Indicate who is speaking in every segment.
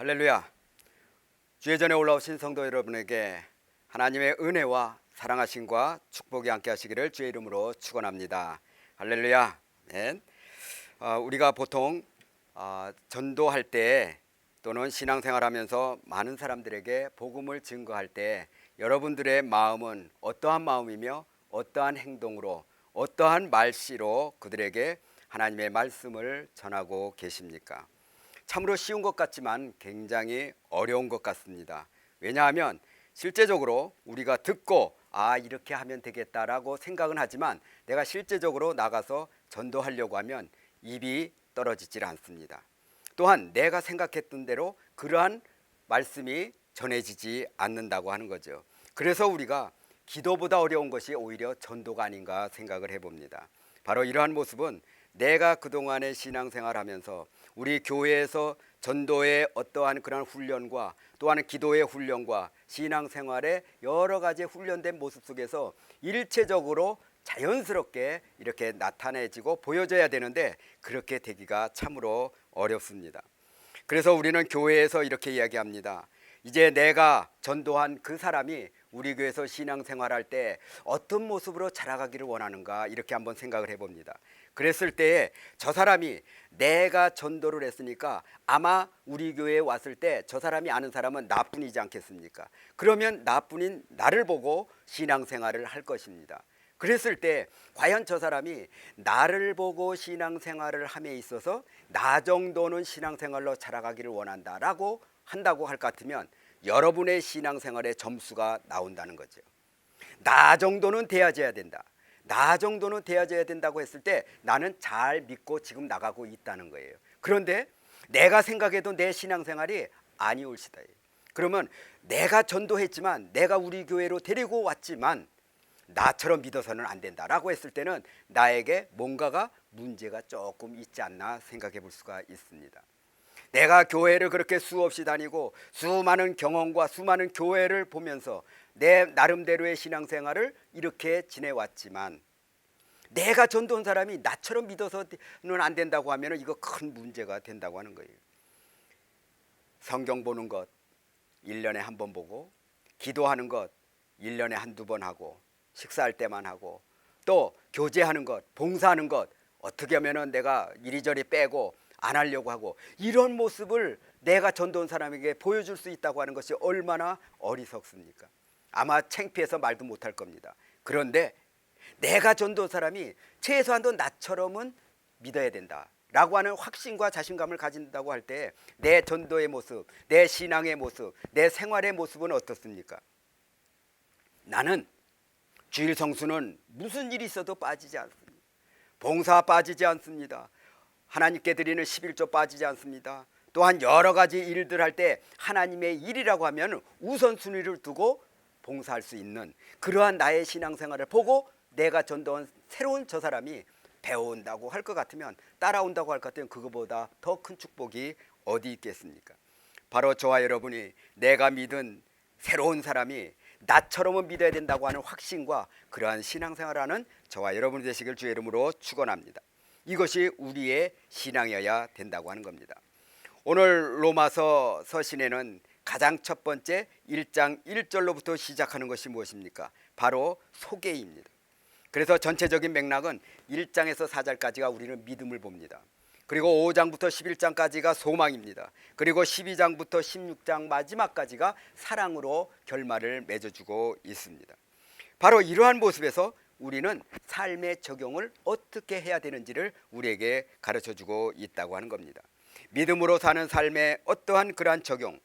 Speaker 1: 할렐루야. 주의 전에 올라오신 성도 여러분에게 하나님의 은혜와 사랑하심과 축복이 함께 하시기를 주의 이름으로 축원합니다. 할렐루야. 네. 우리가 보통 전도할 때 또는 신앙생활하면서 많은 사람들에게 복음을 증거할 때 여러분들의 마음은 어떠한 마음이며 어떠한 행동으로 어떠한 말씨로 그들에게 하나님의 말씀을 전하고 계십니까? 참으로 쉬운 것 같지만 굉장히 어려운 것 같습니다. 왜냐하면 실제적으로 우리가 듣고 이렇게 하면 되겠다라고 생각은 하지만 내가 실제적으로 나가서 전도하려고 하면 입이 떨어지질 않습니다. 또한 내가 생각했던 대로 그러한 말씀이 전해지지 않는다고 하는 거죠. 그래서 우리가 기도보다 어려운 것이 오히려 전도가 아닌가 생각을 해봅니다. 바로 이러한 모습은 내가 그동안의 신앙생활하면서 우리 교회에서 전도의 어떠한 그런 훈련과 또한 기도의 훈련과 신앙생활의 여러 가지 훈련된 모습 속에서 일체적으로 자연스럽게 이렇게 나타내지고 보여져야 되는데 그렇게 되기가 참으로 어렵습니다. 그래서 우리는 교회에서 이렇게 이야기합니다. 이제 내가 전도한 그 사람이 우리 교회에서 신앙생활할 때 어떤 모습으로 자라가기를 원하는가 이렇게 한번 생각을 해봅니다. 그랬을 때에 저 사람이 내가 전도를 했으니까 아마 우리 교회에 왔을 때 저 사람이 아는 사람은 나뿐이지 않겠습니까? 그러면 나뿐인 나를 보고 신앙생활을 할 것입니다. 그랬을 때 과연 저 사람이 나를 보고 신앙생활을 함에 있어서 나 정도는 신앙생활로 자라가기를 원한다라고 한다고 할 것 같으면 여러분의 신앙생활의 점수가 나온다는 거죠. 나 정도는 되어져야 된다. 나 정도는 되어져야 된다고 했을 때 나는 잘 믿고 지금 나가고 있다는 거예요. 그런데 내가 생각해도 내 신앙생활이 아니올시다. 그러면 내가 전도했지만 내가 우리 교회로 데리고 왔지만 나처럼 믿어서는 안 된다라고 했을 때는 나에게 뭔가가 문제가 조금 있지 않나 생각해 볼 수가 있습니다. 내가 교회를 그렇게 수없이 다니고 수많은 경험과 수많은 교회를 보면서 내 나름대로의 신앙생활을 이렇게 지내왔지만 내가 전도한 사람이 나처럼 믿어서는 안 된다고 하면 이거 큰 문제가 된다고 하는 거예요. 성경 보는 것 1년에 한 번 보고 기도하는 것 1년에 한두 번 하고 식사할 때만 하고 또 교제하는 것 봉사하는 것 어떻게 하면 내가 이리저리 빼고 안 하려고 하고 이런 모습을 내가 전도한 사람에게 보여줄 수 있다고 하는 것이 얼마나 어리석습니까? 아마 창피해서 말도 못할 겁니다. 그런데 내가 전도한 사람이 최소한도 나처럼은 믿어야 된다라고 하는 확신과 자신감을 가진다고 할 때 내 전도의 모습, 내 신앙의 모습, 내 생활의 모습은 어떻습니까? 나는 주일 성수는 무슨 일이 있어도 빠지지 않습니다. 봉사 빠지지 않습니다. 하나님께 드리는 11조 빠지지 않습니다. 또한 여러 가지 일들 할 때 하나님의 일이라고 하면 우선순위를 두고 봉사할 수 있는 그러한 나의 신앙생활을 보고 내가 전도한 새로운 저 사람이 배워온다고 할 것 같으면 따라온다고 할 것 같으면 그거보다 더 큰 축복이 어디 있겠습니까? 바로 저와 여러분이 내가 믿은 새로운 사람이 나처럼은 믿어야 된다고 하는 확신과 그러한 신앙생활하는 저와 여러분이 되시길 주의 이름으로 축원합니다. 이것이 우리의 신앙이어야 된다고 하는 겁니다. 오늘 로마서 서신에는 가장 첫 번째 1장 1절로부터 시작하는 것이 무엇입니까? 바로 소개입니다. 그래서 전체적인 맥락은 1장에서 4절까지가 우리는 믿음을 봅니다. 그리고 5장부터 11장까지가 소망입니다. 그리고 12장부터 16장 마지막까지가 사랑으로 결말을 맺어주고 있습니다. 바로 이러한 모습에서 우리는 삶의 적용을 어떻게 해야 되는지를 우리에게 가르쳐주고 있다고 하는 겁니다. 믿음으로 사는 삶의 어떠한 그러한 적용,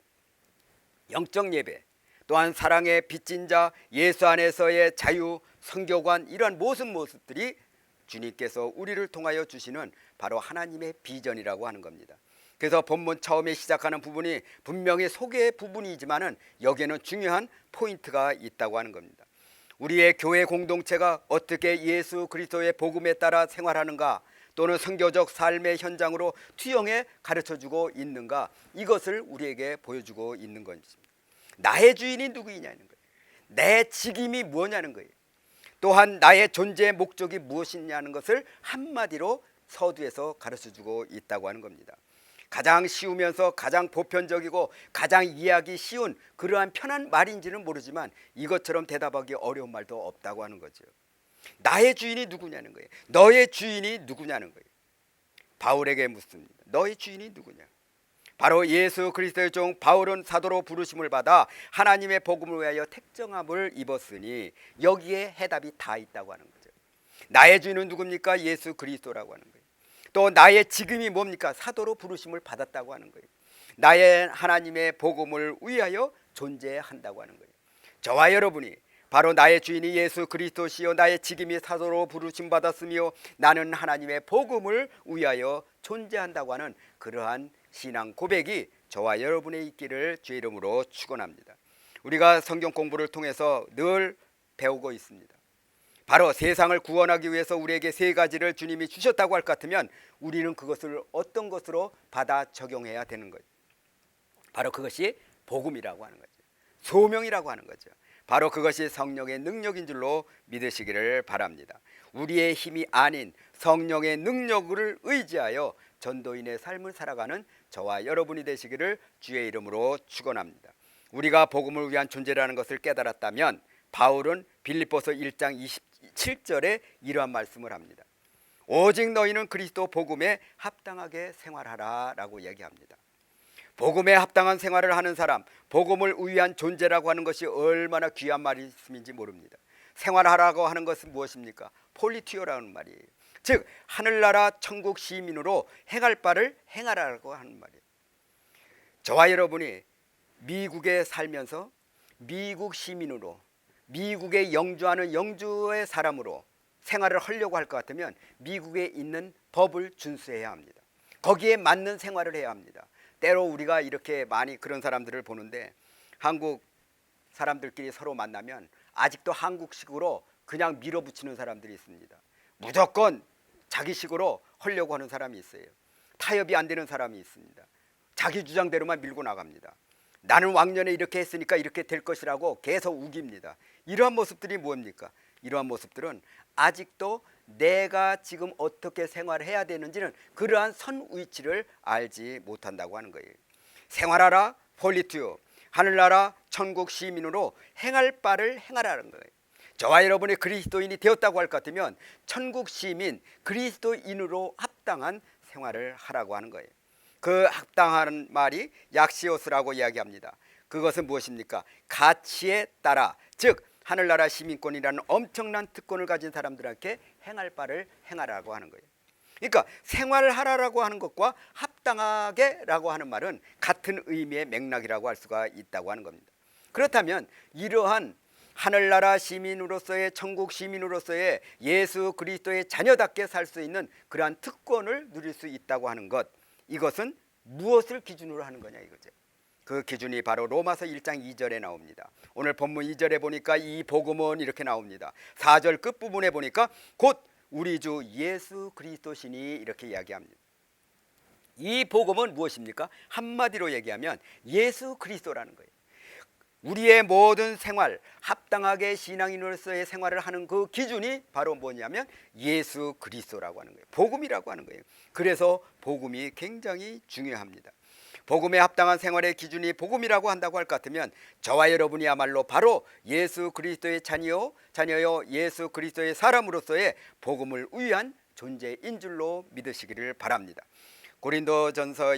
Speaker 1: 영적 예배, 또한 사랑의 빚진 자, 예수 안에서의 자유, 성교관 이러한 모습들이 주님께서 우리를 통하여 주시는 바로 하나님의 비전이라고 하는 겁니다. 그래서 본문 처음에 시작하는 부분이 분명히 소개의 부분이지만은 여기에는 중요한 포인트가 있다고 하는 겁니다. 우리의 교회 공동체가 어떻게 예수 그리스도의 복음에 따라 생활하는가 또는 선교적 삶의 현장으로 투영해 가르쳐주고 있는가 이것을 우리에게 보여주고 있는 것입니다. 나의 주인이 누구이냐는 거예요. 내 직임이 뭐냐는 거예요. 또한 나의 존재의 목적이 무엇이냐는 것을 한마디로 서두에서 가르쳐주고 있다고 하는 겁니다. 가장 쉬우면서 가장 보편적이고 가장 이해하기 쉬운 그러한 편한 말인지는 모르지만 이것처럼 대답하기 어려운 말도 없다고 하는 거죠. 나의 주인이 누구냐는 거예요. 너의 주인이 누구냐는 거예요. 바울에게 묻습니다. 너의 주인이 누구냐? 바로 예수 그리스도의 종 바울은 사도로 부르심을 받아 하나님의 복음을 위하여 택정함을 입었으니 여기에 해답이 다 있다고 하는 거죠. 나의 주인은 누굽니까? 예수 그리스도라고 하는 거예요. 또 나의 지금이 뭡니까? 사도로 부르심을 받았다고 하는 거예요. 나의 하나님의 복음을 위하여 존재한다고 하는 거예요. 저와 여러분이 바로 나의 주인이 예수 그리스도시요 나의 지금이 사도로 부르심 받았으며 나는 하나님의 복음을 위하여 존재한다고 하는 그러한 신앙 고백이 저와 여러분의 있기를 주의 이름으로 축원합니다. 우리가 성경 공부를 통해서 늘 배우고 있습니다. 바로 세상을 구원하기 위해서 우리에게 세 가지를 주님이 주셨다고 할 것 같으면 우리는 그것을 어떤 것으로 받아 적용해야 되는 거죠. 바로 그것이 복음이라고 하는 거죠. 소명이라고 하는 거죠. 바로 그것이 성령의 능력인 줄로 믿으시기를 바랍니다. 우리의 힘이 아닌 성령의 능력을 의지하여 전도인의 삶을 살아가는 저와 여러분이 되시기를 주의 이름으로 축원합니다. 우리가 복음을 위한 존재라는 것을 깨달았다면 바울은 빌립보서 1장 27절에 이러한 말씀을 합니다. 오직 너희는 그리스도 복음에 합당하게 생활하라 라고 얘기합니다. 복음에 합당한 생활을 하는 사람, 복음을 위한 존재라고 하는 것이 얼마나 귀한 말씀인지 모릅니다. 생활하라고 하는 것은 무엇입니까? 폴리티오라는 말이에요. 즉 하늘나라 천국 시민으로 행할 바를 행하라고 하는 말이에요. 저와 여러분이 미국에 살면서 미국 시민으로 미국에 영주하는 영주의 사람으로 생활을 하려고 할 것 같으면 미국에 있는 법을 준수해야 합니다. 거기에 맞는 생활을 해야 합니다. 때로 우리가 이렇게 많이 그런 사람들을 보는데 한국 사람들끼리 서로 만나면 아직도 한국식으로 그냥 밀어붙이는 사람들이 있습니다. 무조건 자기식으로 하려고 하는 사람이 있어요. 타협이 안 되는 사람이 있습니다. 자기 주장대로만 밀고 나갑니다. 나는 왕년에 이렇게 했으니까 이렇게 될 것이라고 계속 우깁니다. 이러한 모습들이 뭡니까? 이러한 모습들은 아직도 내가 지금 어떻게 생활해야 되는지는 그러한 선 위치를 알지 못한다고 하는 거예요. 생활하라 폴리티오, 하늘나라 천국 시민으로 행할 바를 행하라는 거예요. 저와 여러분이 그리스도인이 되었다고 할 것 같으면 천국 시민 그리스도인으로 합당한 생활을 하라고 하는 거예요. 그 합당한 말이 약시오스라고 이야기합니다. 그것은 무엇입니까? 가치에 따라, 즉 하늘나라 시민권이라는 엄청난 특권을 가진 사람들에게 행할 바를 행하라고 하는 거예요. 그러니까 생활을 하라라고 하는 것과 합당하게라고 하는 말은 같은 의미의 맥락이라고 할 수가 있다고 하는 겁니다. 그렇다면 이러한 하늘나라 시민으로서의 천국 시민으로서의 예수 그리스도의 자녀답게 살 수 있는 그러한 특권을 누릴 수 있다고 하는 것, 이것은 무엇을 기준으로 하는 거냐 이거죠. 그 기준이 바로 로마서 1장 2절에 나옵니다. 오늘 본문 2절에 보니까 이 복음은 이렇게 나옵니다. 4절 끝부분에 보니까 곧 우리 주 예수 그리스도시니 이렇게 이야기합니다. 이 복음은 무엇입니까? 한마디로 얘기하면 예수 그리스도라는 거예요. 우리의 모든 생활, 합당하게 신앙인으로서의 생활을 하는 그 기준이 바로 뭐냐면 예수 그리스도라고 하는 거예요. 복음이라고 하는 거예요. 그래서 복음이 굉장히 중요합니다. 복음에 합당한 생활의 기준이 복음이라고 한다고 할 것 같으면 저와 여러분이야말로 바로 예수 그리스도의 자녀요 예수 그리스도의 사람으로서의 복음을 위한 존재인 줄로 믿으시기를 바랍니다. 골로새서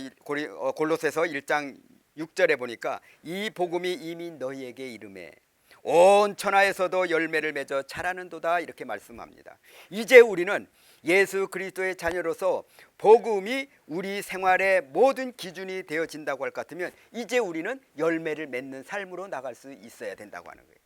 Speaker 1: 1장 6절에 보니까 이 복음이 이미 너희에게 이르매 온 천하에서도 열매를 맺어 자라는도다 이렇게 말씀합니다. 이제 우리는 예수 그리스도의 자녀로서 복음이 우리 생활의 모든 기준이 되어진다고 할 것 같으면 이제 우리는 열매를 맺는 삶으로 나갈 수 있어야 된다고 하는 거예요.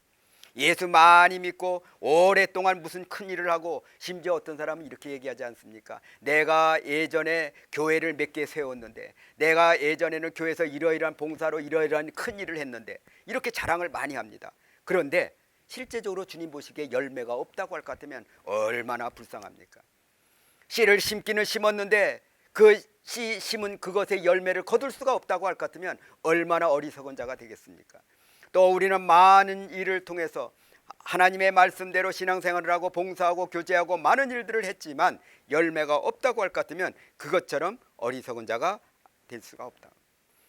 Speaker 1: 예수 많이 믿고 오랫동안 무슨 큰 일을 하고 심지어 어떤 사람은 이렇게 얘기하지 않습니까? 내가 예전에 교회를 몇 개 세웠는데, 내가 예전에는 교회에서 이러이러한 봉사로 이러이러한 큰 일을 했는데, 이렇게 자랑을 많이 합니다. 그런데 실제적으로 주님 보시기에 열매가 없다고 할 것 같으면 얼마나 불쌍합니까? 씨를 심기는 심었는데 그 씨 심은 그것의 열매를 거둘 수가 없다고 할 것 같으면 얼마나 어리석은 자가 되겠습니까? 또 우리는 많은 일을 통해서 하나님의 말씀대로 신앙생활을 하고 봉사하고 교제하고 많은 일들을 했지만 열매가 없다고 할 것 같으면 그것처럼 어리석은 자가 될 수가 없다.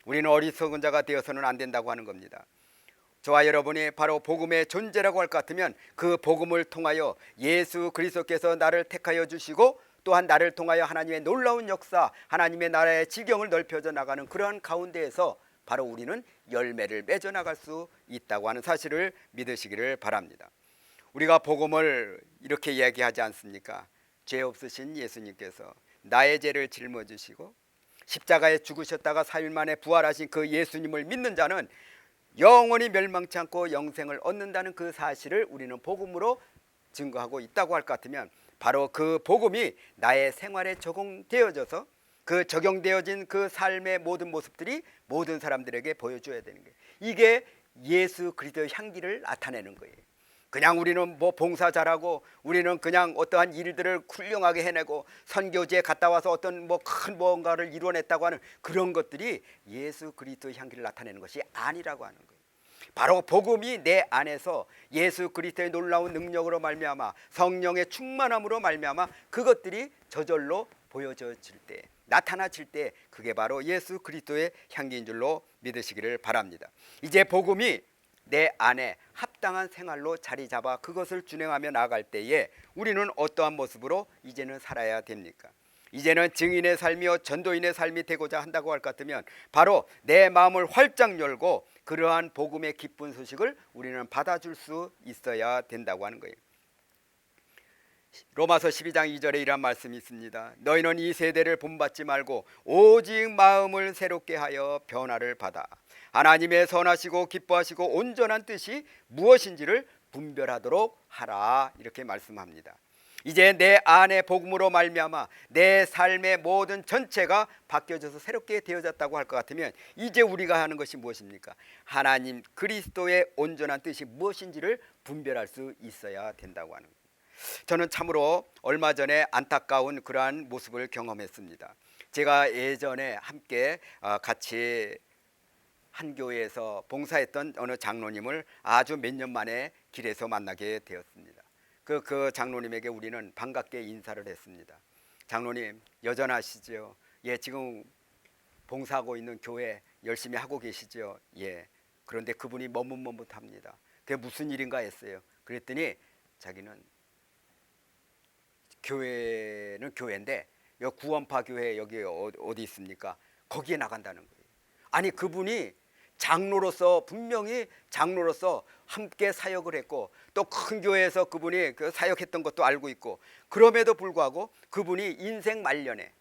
Speaker 1: 우리는 어리석은 자가 되어서는 안 된다고 하는 겁니다. 저와 여러분이 바로 복음의 존재라고 할 것 같으면 그 복음을 통하여 예수 그리스도께서 나를 택하여 주시고 또한 나를 통하여 하나님의 놀라운 역사, 하나님의 나라의 지경을 넓혀져 나가는 그러한 가운데에서 바로 우리는 열매를 맺어 나갈 수 있다고 하는 사실을 믿으시기를 바랍니다. 우리가 복음을 이렇게 이야기하지 않습니까? 죄 없으신 예수님께서 나의 죄를 짊어지시고 십자가에 죽으셨다가 4일 만에 부활하신 그 예수님을 믿는 자는 영원히 멸망치 않고 영생을 얻는다는 그 사실을 우리는 복음으로 증거하고 있다고 할 것 같으면 바로 그 복음이 나의 생활에 적용되어져서 그 적용되어진 그 삶의 모든 모습들이 모든 사람들에게 보여줘야 되는 거예요. 이게 예수 그리스도의 향기를 나타내는 거예요. 그냥 우리는 뭐 봉사 잘하고 우리는 그냥 어떠한 일들을 훌륭하게 해내고 선교지에 갔다 와서 어떤 뭐 큰 뭔가를 이뤄냈다고 하는 그런 것들이 예수 그리스도의 향기를 나타내는 것이 아니라고 하는 거예요. 바로 복음이 내 안에서 예수 그리스도의 놀라운 능력으로 말미암아 성령의 충만함으로 말미암아 그것들이 저절로 보여질 때 나타나질 때 그게 바로 예수 그리스도의 향기인 줄로 믿으시기를 바랍니다. 이제 복음이 내 안에 합당한 생활로 자리 잡아 그것을 준행하며 나아갈 때에 우리는 어떠한 모습으로 이제는 살아야 됩니까? 이제는 증인의 삶이요 전도인의 삶이 되고자 한다고 할 것 같으면 바로 내 마음을 활짝 열고 그러한 복음의 기쁜 소식을 우리는 받아줄 수 있어야 된다고 하는 거예요. 로마서 12장 2절에 이런 말씀이 있습니다. 너희는 이 세대를 본받지 말고 오직 마음을 새롭게 하여 변화를 받아 하나님의 선하시고 기뻐하시고 온전한 뜻이 무엇인지를 분별하도록 하라, 이렇게 말씀합니다. 이제 내 안에 복음으로 말미암아 내 삶의 모든 전체가 바뀌어져서 새롭게 되어졌다고 할 것 같으면 이제 우리가 하는 것이 무엇입니까? 하나님 그리스도의 온전한 뜻이 무엇인지를 분별할 수 있어야 된다고 하는 거예요. 저는 참으로 얼마 전에 안타까운 그러한 모습을 경험했습니다. 제가 예전에 함께 같이 한 교회에서 봉사했던 어느 장로님을 아주 몇 년 만에 길에서 만나게 되었습니다. 그 장로님에게 우리는 반갑게 인사를 했습니다. 장로님 여전하시죠? 예, 지금 봉사하고 있는 교회 열심히 하고 계시죠? 예. 그런데 그분이 머뭇머뭇합니다. 그게 무슨 일인가 했어요. 그랬더니 자기는 교회는 교회인데 여기 구원파 교회 여기 어디 있습니까? 거기에 나간다는 거예요. 아니 그분이 장로로서 분명히 장로로서 함께 사역을 했고 또 큰 교회에서 그분이 그 사역했던 것도 알고 있고 그럼에도 불구하고 그분이 인생 말년에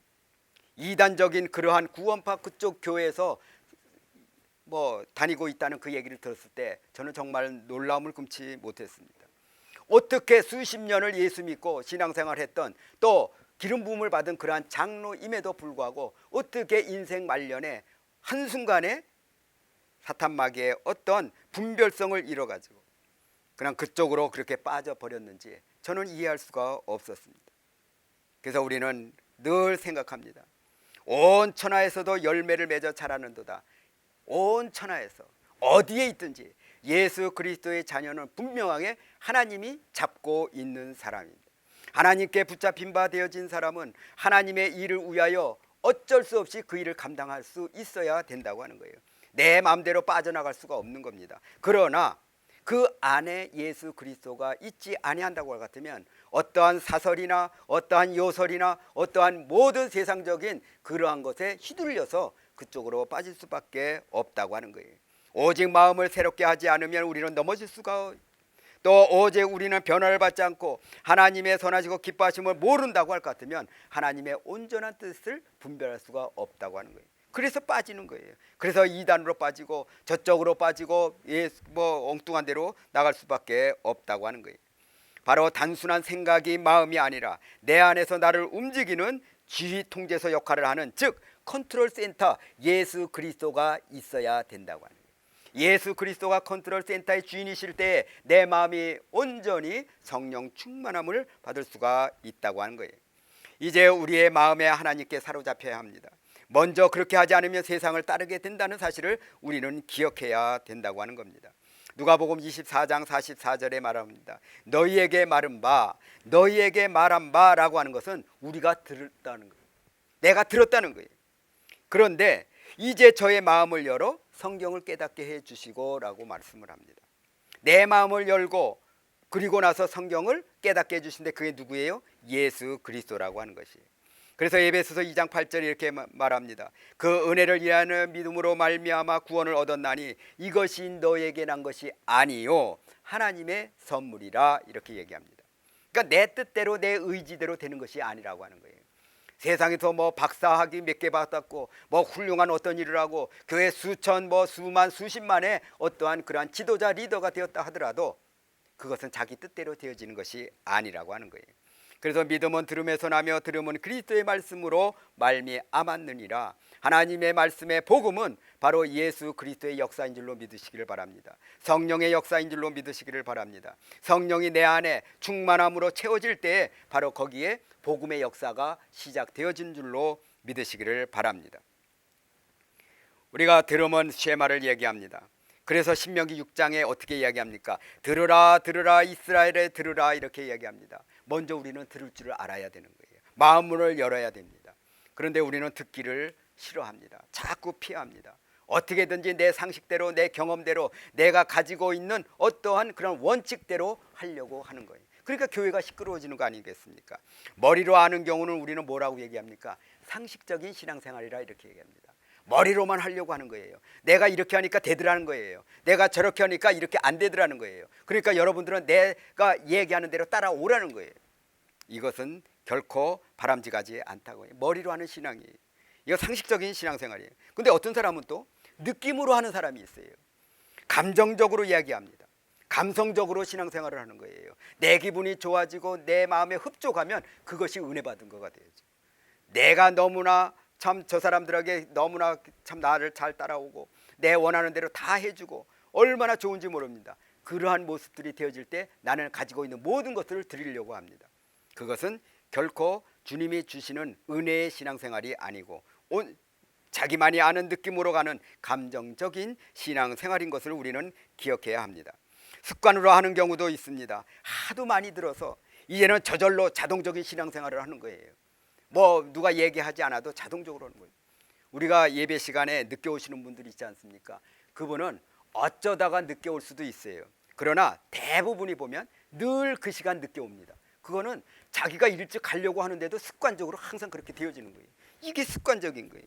Speaker 1: 이단적인 그러한 구원파 그쪽 교회에서 뭐 다니고 있다는 그 얘기를 들었을 때 저는 정말 놀라움을 금치 못했습니다. 어떻게 수십 년을 예수 믿고 신앙생활했던 또 기름 부음을 받은 그러한 장로임에도 불구하고 어떻게 인생 말년에 한순간에 사탄 마귀의 어떤 분별성을 잃어가지고 그냥 그쪽으로 그렇게 빠져버렸는지 저는 이해할 수가 없었습니다. 그래서 우리는 늘 생각합니다. 온 천하에서도 열매를 맺어 자라는도다. 온 천하에서 어디에 있든지 예수 그리스도의 자녀는 분명하게 하나님이 잡고 있는 사람입니다. 하나님께 붙잡힌 바 되어진 사람은 하나님의 일을 위하여 어쩔 수 없이 그 일을 감당할 수 있어야 된다고 하는 거예요. 내 마음대로 빠져나갈 수가 없는 겁니다. 그러나 그 안에 예수 그리스도가 있지 아니한다고 할 것 같으면 어떠한 사설이나 어떠한 요설이나 어떠한 모든 세상적인 그러한 것에 휘둘려서 그쪽으로 빠질 수밖에 없다고 하는 거예요. 오직 마음을 새롭게 하지 않으면 우리는 넘어질 수가 또 오직 우리는 변화를 받지 않고 하나님의 선하시고 기뻐하심을 모른다고 할 것 같으면 하나님의 온전한 뜻을 분별할 수가 없다고 하는 거예요. 그래서 빠지는 거예요. 그래서 이단으로 빠지고 저쪽으로 빠지고 뭐 엉뚱한 데로 나갈 수밖에 없다고 하는 거예요. 바로 단순한 생각이 마음이 아니라 내 안에서 나를 움직이는 지휘 통제소 역할을 하는 즉 컨트롤 센터 예수 그리스도가 있어야 된다고 하는 거예요. 예수 그리스도가 컨트롤 센터의 주인이실 때에 내 마음이 온전히 성령 충만함을 받을 수가 있다고 하는 거예요. 이제 우리의 마음에 하나님께 사로잡혀야 합니다. 먼저 그렇게 하지 않으면 세상을 따르게 된다는 사실을 우리는 기억해야 된다고 하는 겁니다. 누가복음 24장 44절에 말합니다. 너희에게 말한 바라고 하는 것은 우리가 들었다는 거예요. 내가 들었다는 거예요. 그런데 이제 저의 마음을 열어 성경을 깨닫게 해 주시고 라고 말씀을 합니다. 내 마음을 열고 그리고 나서 성경을 깨닫게 해주신데 그게 누구예요? 예수 그리스도라고 하는 것이에요. 그래서 에베소서 2장 8절에 이렇게 말합니다. 그 은혜를 인하여 믿음으로 말미암아 구원을 얻었나니 이것이 너에게 난 것이 아니요 하나님의 선물이라 이렇게 얘기합니다. 그러니까 내 뜻대로 내 의지대로 되는 것이 아니라고 하는 거예요. 세상에서 뭐 박사학위 몇 개 받았고 뭐 훌륭한 어떤 일을 하고 교회 수천 뭐 수만 수십만의 어떠한 그러한 지도자 리더가 되었다 하더라도 그것은 자기 뜻대로 되어지는 것이 아니라고 하는 거예요. 그래서 믿음은 들음에서 나며 들음은 그리스도의 말씀으로 말미암았느니라. 하나님의 말씀의 복음은 바로 예수 그리스도의 역사인 줄로 믿으시기를 바랍니다. 성령의 역사인 줄로 믿으시기를 바랍니다. 성령이 내 안에 충만함으로 채워질 때에 바로 거기에 복음의 역사가 시작되어진 줄로 믿으시기를 바랍니다. 우리가 들음은 쉐마를 얘기합니다. 그래서 신명기 6장에 어떻게 이야기합니까? 들으라 들으라 이스라엘에 들으라 이렇게 이야기합니다. 먼저 우리는 들을 줄을 알아야 되는 거예요. 마음문을 열어야 됩니다. 그런데 우리는 듣기를 싫어합니다. 자꾸 피합니다. 어떻게든지 내 상식대로 내 경험대로 내가 가지고 있는 어떠한 그런 원칙대로 하려고 하는 거예요. 그러니까 교회가 시끄러워지는 거 아니겠습니까? 머리로 아는 경우는 우리는 뭐라고 얘기합니까? 상식적인 신앙생활이라 이렇게 얘기합니다. 머리로만 하려고 하는 거예요. 내가 이렇게 하니까 되더라는 거예요. 내가 저렇게 하니까 이렇게 안 되더라는 거예요. 그러니까 여러분들은 내가 얘기하는 대로 따라오라는 거예요. 이것은 결코 바람직하지 않다고 해요. 머리로 하는 신앙이에요. 이거 상식적인 신앙생활이에요. 근데 어떤 사람은 또 느낌으로 하는 사람이 있어요. 감정적으로 이야기합니다. 감성적으로 신앙생활을 하는 거예요. 내 기분이 좋아지고 내 마음에 흡족하면 그것이 은혜 받은 거가 되죠. 내가 너무나 참 저 사람들에게 너무나 참 나를 잘 따라오고 내 원하는 대로 다 해주고 얼마나 좋은지 모릅니다. 그러한 모습들이 되어질 때 나는 가지고 있는 모든 것들을 드리려고 합니다. 그것은 결코 주님이 주시는 은혜의 신앙생활이 아니고 자기만이 아는 느낌으로 가는 감정적인 신앙생활인 것을 우리는 기억해야 합니다. 습관으로 하는 경우도 있습니다. 하도 많이 들어서 이제는 저절로 자동적인 신앙생활을 하는 거예요. 뭐 누가 얘기하지 않아도 자동적으로 하는 거예요. 우리가 예배 시간에 늦게 오시는 분들이 있지 않습니까? 그분은 어쩌다가 늦게 올 수도 있어요. 그러나 대부분이 보면 늘 그 시간 늦게 옵니다. 그거는 자기가 일찍 가려고 하는데도 습관적으로 항상 그렇게 되어지는 거예요. 이게 습관적인 거예요.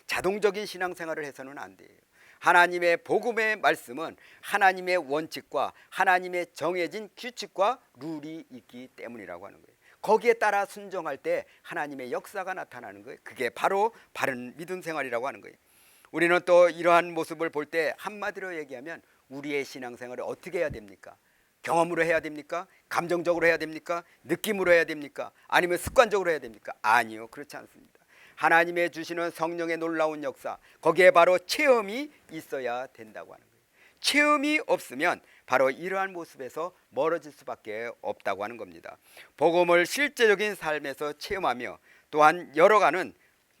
Speaker 1: 자동적인 신앙생활을 해서는 안 돼요. 하나님의 복음의 말씀은 하나님의 원칙과 하나님의 정해진 규칙과 룰이 있기 때문이라고 하는 거예요. 거기에 따라 순종할 때 하나님의 역사가 나타나는 거예요. 그게 바로 바른 믿음 생활이라고 하는 거예요. 우리는 또 이러한 모습을 볼 때 한마디로 얘기하면 우리의 신앙생활을 어떻게 해야 됩니까? 경험으로 해야 됩니까? 감정적으로 해야 됩니까? 느낌으로 해야 됩니까? 아니면 습관적으로 해야 됩니까? 아니요, 그렇지 않습니다. 하나님의 주시는 성령의 놀라운 역사, 거기에 바로 체험이 있어야 된다고 하는 거예요. 체험이 없으면 바로 이러한 모습에서 멀어질 수밖에 없다고 하는 겁니다. 복음을 실제적인 삶에서 체험하며 또한 열어가는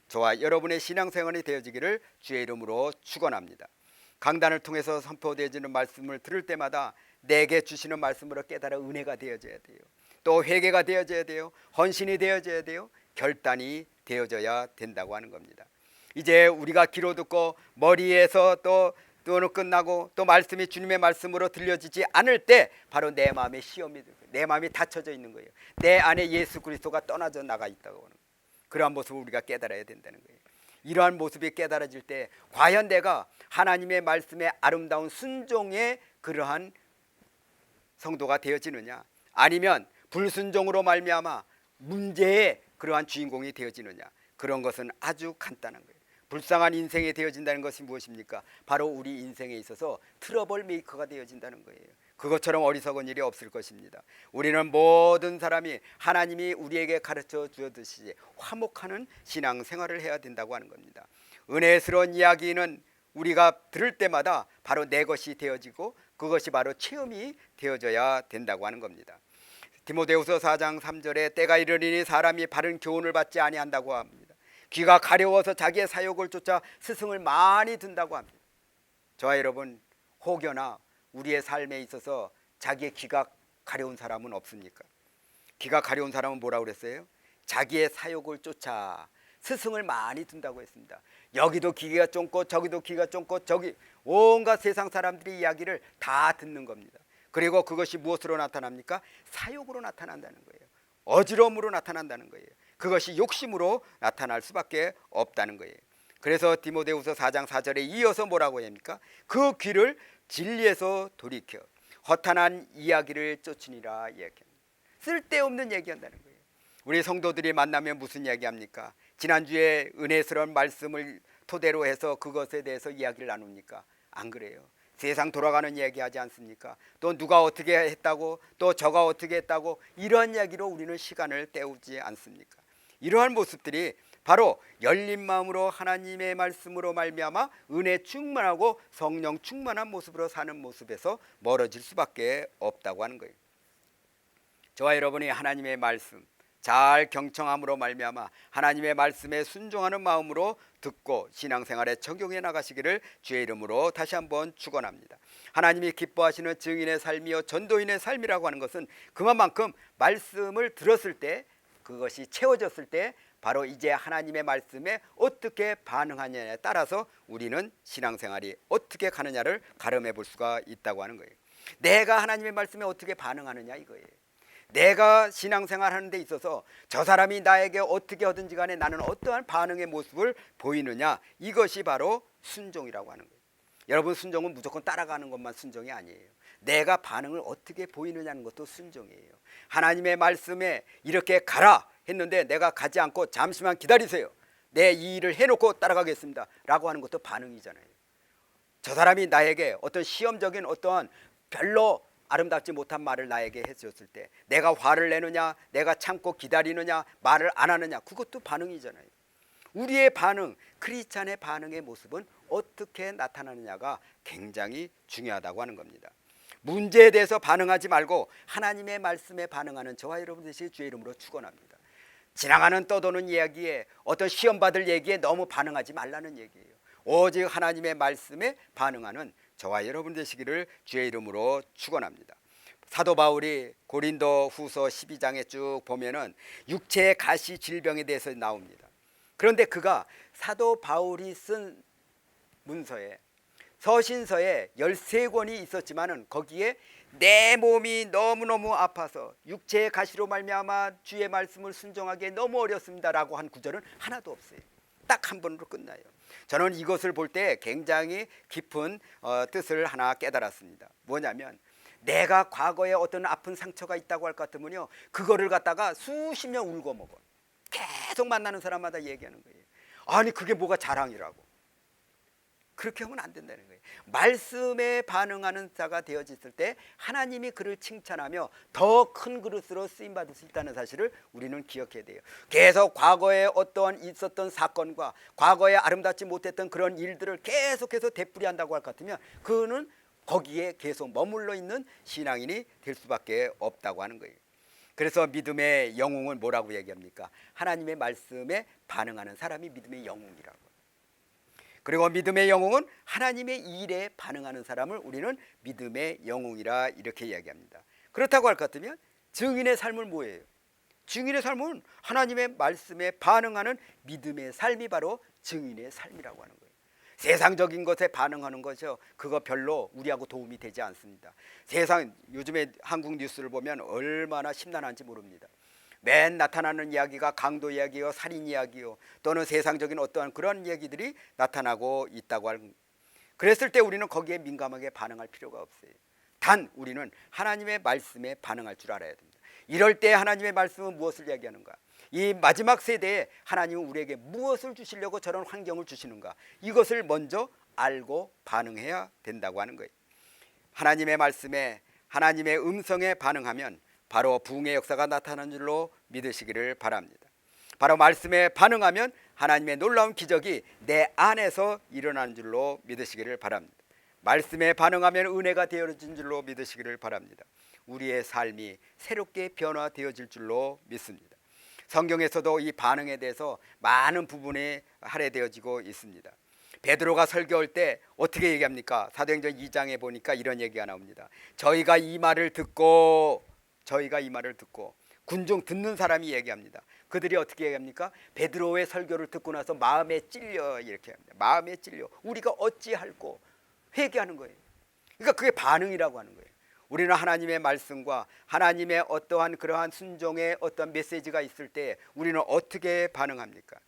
Speaker 1: 저와 여러분의 신앙생활이 되어지기를 주의 이름으로 축원합니다. 강단을 통해서 선포되어지는 말씀을 들을 때마다 내게 주시는 말씀으로 깨달아 은혜가 되어져야 돼요. 또 회개가 되어져야 돼요. 헌신이 되어져야 돼요. 결단이 되어져야 된다고 하는 겁니다. 이제 우리가 귀로 듣고 머리에서 또는 끝나고 또 말씀이 주님의 말씀으로 들려지지 않을 때 바로 내 마음에 시험이 들고 내 마음이 닫혀져 있는 거예요. 내 안에 예수 그리스도가 떠나져 나가 있다고 하는 거예요. 그러한 모습을 우리가 깨달아야 된다는 거예요. 이러한 모습이 깨달아질 때 과연 내가 하나님의 말씀에 아름다운 순종의 그러한 성도가 되어지느냐, 아니면 불순종으로 말미암아 문제의 그러한 주인공이 되어지느냐, 그런 것은 아주 간단한 거예요. 불쌍한 인생이 되어진다는 것이 무엇입니까? 바로 우리 인생에 있어서 트러블 메이커가 되어진다는 거예요. 그것처럼 어리석은 일이 없을 것입니다. 우리는 모든 사람이 하나님이 우리에게 가르쳐 주듯이 화목하는 신앙생활을 해야 된다고 하는 겁니다. 은혜스러운 이야기는 우리가 들을 때마다 바로 내 것이 되어지고 그것이 바로 체험이 되어져야 된다고 하는 겁니다. 디모데후서 4장 3절에 때가 이르리니 사람이 바른 교훈을 받지 아니한다고 합니다. 귀가 가려워서 자기의 사욕을 쫓아 스승을 많이 둔다고 합니다. 저와 여러분, 혹여나 우리의 삶에 있어서 자기의 귀가 가려운 사람은 없습니까? 귀가 가려운 사람은 뭐라고 그랬어요? 자기의 사욕을 쫓아 스승을 많이 둔다고 했습니다. 여기도 귀가 쫑고 저기도 귀가 쫑고 저기 온갖 세상 사람들의 이야기를 다 듣는 겁니다. 그리고 그것이 무엇으로 나타납니까? 사욕으로 나타난다는 거예요. 어지러움으로 나타난다는 거예요. 그것이 욕심으로 나타날 수밖에 없다는 거예요. 그래서 디모데후서 4장 4절에 이어서 뭐라고 합니까? 그 귀를 진리에서 돌이켜 허탄한 이야기를 쫓으니라 이야기합니다. 쓸데없는 얘기한다는 거예요. 우리 성도들이 만나면 무슨 이야기합니까? 지난주에 은혜스러운 말씀을 토대로 해서 그것에 대해서 이야기를 나눕니까? 안 그래요. 세상 돌아가는 이야기하지 않습니까? 또 누가 어떻게 했다고, 또 저가 어떻게 했다고, 이러한 이야기로 우리는 시간을 때우지 않습니까? 이러한 모습들이 바로 열린 마음으로 하나님의 말씀으로 말미암아 은혜 충만하고 성령 충만한 모습으로 사는 모습에서 멀어질 수밖에 없다고 하는 거예요. 저와 여러분이 하나님의 말씀 잘 경청함으로 말미암아 하나님의 말씀에 순종하는 마음으로 듣고 신앙생활에 적용해 나가시기를 주의 이름으로 다시 한번 축원합니다. 하나님이 기뻐하시는 증인의 삶이요 전도인의 삶이라고 하는 것은 그만큼 말씀을 들었을 때, 그것이 채워졌을 때 바로 이제 하나님의 말씀에 어떻게 반응하느냐에 따라서 우리는 신앙생활이 어떻게 가느냐를 가름해 볼 수가 있다고 하는 거예요. 내가 하나님의 말씀에 어떻게 반응하느냐 이거예요. 내가 신앙생활 하는 데 있어서 저 사람이 나에게 어떻게 하든지 간에 나는 어떠한 반응의 모습을 보이느냐, 이것이 바로 순종이라고 하는 거예요. 여러분, 순종은 무조건 따라가는 것만 순종이 아니에요. 내가 반응을 어떻게 보이느냐는 것도 순종이에요. 하나님의 말씀에 이렇게 가라 했는데 내가 가지 않고 잠시만 기다리세요, 내 이 일을 해놓고 따라가겠습니다 라고 하는 것도 반응이잖아요. 저 사람이 나에게 어떤 시험적인 어떠한 별로 아름답지 못한 말을 나에게 해줬을 때 내가 화를 내느냐, 내가 참고 기다리느냐, 말을 안 하느냐, 그것도 반응이잖아요. 우리의 반응, 크리스찬의 반응의 모습은 어떻게 나타나느냐가 굉장히 중요하다고 하는 겁니다. 문제에 대해서 반응하지 말고 하나님의 말씀에 반응하는 저와 여러분 되시길 주의 이름으로 축원합니다. 지나가는 떠도는 이야기에, 어떤 시험 받을 얘기에 너무 반응하지 말라는 얘기예요. 오직 하나님의 말씀에 반응하는 저와 여러분 되시기를 주의 이름으로 축원합니다. 사도 바울이 고린도 후서 12장에 쭉 보면은 육체의 가시 질병에 대해서 나옵니다. 그런데 그가 사도 바울이 쓴 문서에, 서신서에 13권이 있었지만은 거기에 내 몸이 너무너무 아파서 육체의 가시로 말미암아 주의 말씀을 순종하기에 너무 어렵습니다라고 한 구절은 하나도 없어요. 딱 한 번으로 끝나요. 저는 이것을 볼 때 굉장히 깊은 뜻을 하나 깨달았습니다. 뭐냐면, 내가 과거에 어떤 아픈 상처가 있다고 할 것 같으면요, 그거를 갖다가 수십 년 울고 먹어. 계속 만나는 사람마다 얘기하는 거예요. 아니 그게 뭐가 자랑이라고. 그렇게 하면 안 된다는 거예요. 말씀에 반응하는 자가 되어졌을 때 하나님이 그를 칭찬하며 더 큰 그릇으로 쓰임받을 수 있다는 사실을 우리는 기억해야 돼요. 계속 과거에 어떠한 있었던 사건과 과거에 아름답지 못했던 그런 일들을 계속해서 되풀이한다고 할 것 같으면 그는 거기에 계속 머물러 있는 신앙인이 될 수밖에 없다고 하는 거예요. 그래서 믿음의 영웅은 뭐라고 얘기합니까? 하나님의 말씀에 반응하는 사람이 믿음의 영웅이라고. 그리고 믿음의 영웅은 하나님의 일에 반응하는 사람을 우리는 믿음의 영웅이라 이렇게 이야기합니다. 그렇다고 할 것 같으면 증인의 삶은 뭐예요? 증인의 삶은 하나님의 말씀에 반응하는 믿음의 삶이 바로 증인의 삶이라고 하는 거예요. 세상적인 것에 반응하는 것이요, 그거 별로 우리하고 도움이 되지 않습니다. 세상, 요즘에 한국 뉴스를 보면 얼마나 심란한지 모릅니다. 맨 나타나는 이야기가 강도 이야기요, 살인 이야기요, 또는 세상적인 어떠한 그런 얘기들이 나타나고 있다고 하는. 그랬을 때 우리는 거기에 민감하게 반응할 필요가 없어요. 단 우리는 하나님의 말씀에 반응할 줄 알아야 됩니다. 이럴 때 하나님의 말씀은 무엇을 이야기하는가? 이 마지막 세대에 하나님은 우리에게 무엇을 주시려고 저런 환경을 주시는가? 이것을 먼저 알고 반응해야 된다고 하는 거예요. 하나님의 말씀에, 하나님의 음성에 반응하면 바로 부흥의 역사가 나타나는 줄로 믿으시기를 바랍니다. 바로 말씀에 반응하면 하나님의 놀라운 기적이 내 안에서 일어나는 줄로 믿으시기를 바랍니다. 말씀에 반응하면 은혜가 되어진 줄로 믿으시기를 바랍니다. 우리의 삶이 새롭게 변화되어질 줄로 믿습니다. 성경에서도 이 반응에 대해서 많은 부분이 할애되어지고 있습니다. 베드로가 설교할 때 어떻게 얘기합니까? 사도행전 2장에 보니까 이런 얘기가 나옵니다. 저희가 이 말을 듣고 군중 듣는 사람이 얘기합니다. 그들이 어떻게 얘기합니까? 베드로의 설교를 듣고 나서 마음에 찔려 이렇게 합니다. 마음에 찔려 우리가 어찌할꼬 회개하는 거예요. 그러니까 그게 반응이라고 하는 거예요. 우리는 하나님의 말씀과 하나님의 어떠한 그러한 순종의 어떤 메시지가 있을 때 우리는 어떻게 반응합니까?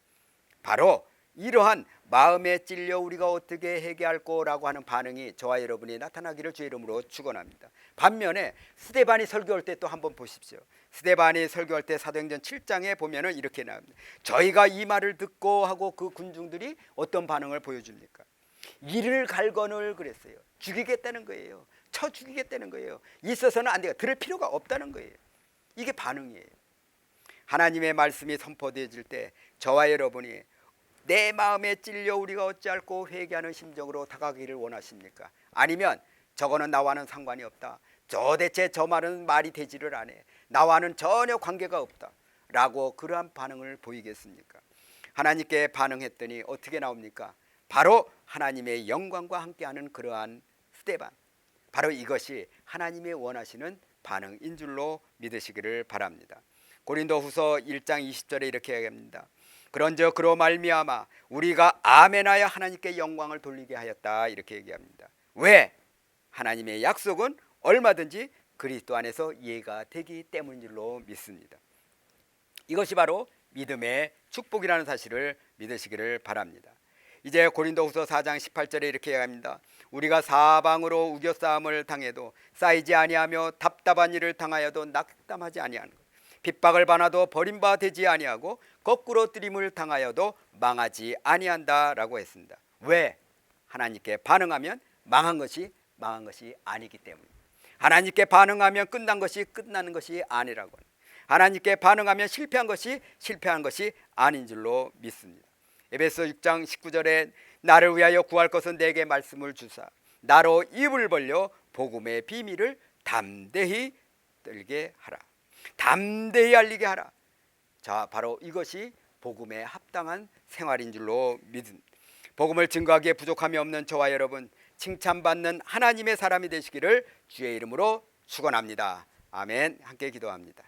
Speaker 1: 바로 이러한 마음에 찔려 우리가 어떻게 회개할꼬라고 하는 반응이 저와 여러분이 나타나기를 주의 이름으로 축원합니다. 반면에 스데반이 설교할 때 또 한번 보십시오. 스데반이 설교할 때 사도행전 7장에 보면은 이렇게 나옵니다. 저희가 이 말을 듣고 하고 그 군중들이 어떤 반응을 보여줍니까? 이를 갈건을 그랬어요. 죽이겠다는 거예요. 쳐 죽이겠다는 거예요. 있어서는 안 돼요. 들을 필요가 없다는 거예요. 이게 반응이에요. 하나님의 말씀이 선포되어질 때 저와 여러분이 내 마음에 찔려 우리가 어찌할꼬 회개하는 심정으로 다가가기를 원하십니까? 아니면 저거는 나와는 상관이 없다. 도대체 저 말은 말이 되지를 않아. 나와는 전혀 관계가 없다. 라고 그러한 반응을 보이겠습니까? 하나님께 반응했더니 어떻게 나옵니까? 바로 하나님의 영광과 함께하는 그러한 스데반. 바로 이것이 하나님의 원하시는 반응인 줄로 믿으시기를 바랍니다. 고린도후서 1장 20절에 이렇게 얘기합니다. 그런즉 그로 말미암아 우리가 아멘하여 하나님께 영광을 돌리게 하였다 이렇게 얘기합니다. 왜? 하나님의 약속은 얼마든지 그리스도 안에서 이해가 되기 때문인 줄로 믿습니다. 이것이 바로 믿음의 축복이라는 사실을 믿으시기를 바랍니다. 이제 고린도후서 4장 18절에 이렇게 얘기합니다. 우리가 사방으로 우겨싸움을 당해도 쌓이지 아니하며 답답한 일을 당하여도 낙담하지 아니하는 것. 핍박을 받아도 버림받아 되지 아니하고 거꾸로 뜨림을 당하여도 망하지 아니한다라고 했습니다. 왜? 하나님께 반응하면 망한 것이 아니기 때문입니다. 하나님께 반응하면 끝난 것이 끝나는 것이 아니라고 합니다. 하나님께 반응하면 실패한 것이 아닌 줄로 믿습니다. 에베소 6장 19절에 나를 위하여 구할 것은 내게 말씀을 주사 나로 입을 벌려 복음의 비밀을 담대히 떨게 하라. 담대히 알리게 하라. 자, 바로 이것이 복음에 합당한 생활인 줄로 믿음. 복음을 증거하기에 부족함이 없는 저와 여러분, 칭찬받는 하나님의 사람이 되시기를 주의 이름으로 축원합니다. 아멘. 함께 기도합니다.